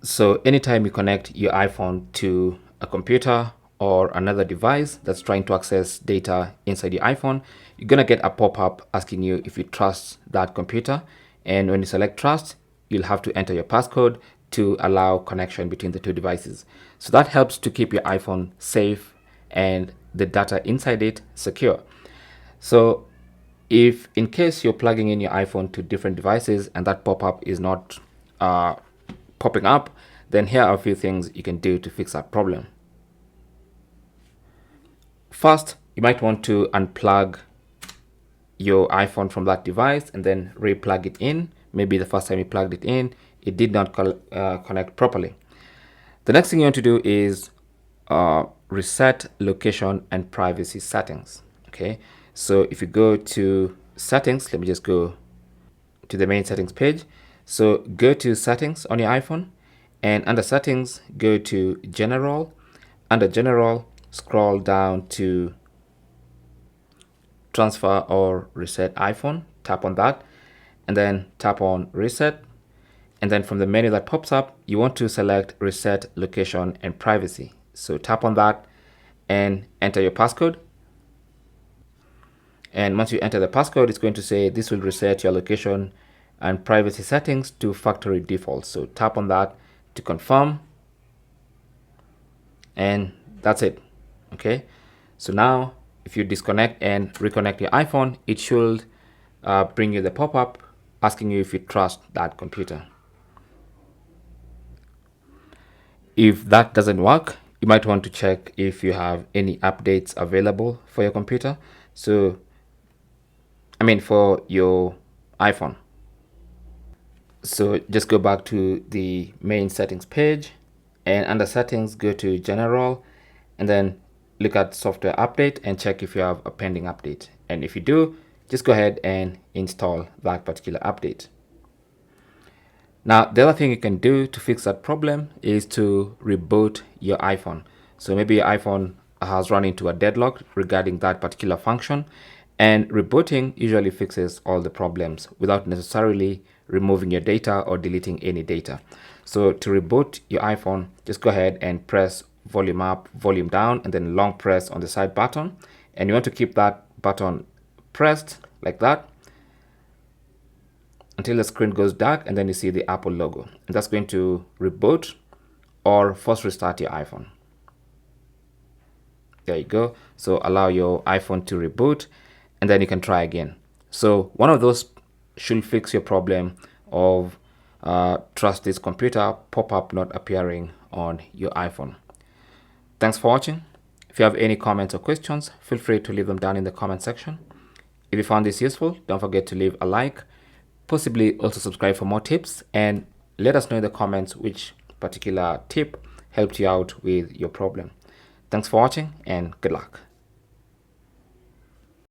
So anytime you connect your iPhone to a computer or another device that's trying to access data inside your iPhone, you're going to get a pop-up asking you if you trust that computer. And when you select trust, you'll have to enter your passcode to allow connection between the two devices. So that helps to keep your iPhone safe and the data inside it secure. So if in case you're plugging in your iPhone to different devices and that pop-up is not popping up, then here are a few things you can do to fix that problem. First, you might want to unplug your iPhone from that device and then re-plug it in. Maybe the first time you plugged it in, it did not connect properly. The next thing you want to do is reset location and privacy settings. Okay, so if you go to settings, let me just go to the main settings page. So go to settings on your iPhone, and under settings, go to general. Under general, scroll down to transfer or reset iPhone, tap on that, and then tap on reset. And then from the menu that pops up, you want to select reset location and privacy. So tap on that and enter your passcode. And once you enter the passcode, it's going to say this will reset your location and privacy settings to factory default. So tap on that to confirm. And that's it. Okay. So now if you disconnect and reconnect your iPhone, it should bring you the pop-up asking you if you trust that computer. If that doesn't work, you might want to check if you have any updates available for your computer. So, for your iPhone. So just go back to the main settings page, and under settings, go to general, and then look at software update and check if you have a pending update. And if you do, just go ahead and install that particular update. Now, the other thing you can do to fix that problem is to reboot your iPhone. So maybe your iPhone has run into a deadlock regarding that particular function, and rebooting usually fixes all the problems without necessarily removing your data or deleting any data. So to reboot your iPhone, just go ahead and press volume up, volume down, and then long press on the side button. And you want to keep that button pressed like that until the screen goes dark, and then you see the Apple logo. And that's going to reboot or force restart your iPhone. There you go. So allow your iPhone to reboot, and then you can try again. So one of those should fix your problem of trust this computer pop-up not appearing on your iPhone. Thanks for watching. If you have any comments or questions, feel free to leave them down in the comment section. If you found this useful, don't forget to leave a like, possibly also subscribe for more tips, and let us know in the comments which particular tip helped you out with your problem. Thanks for watching, and good luck.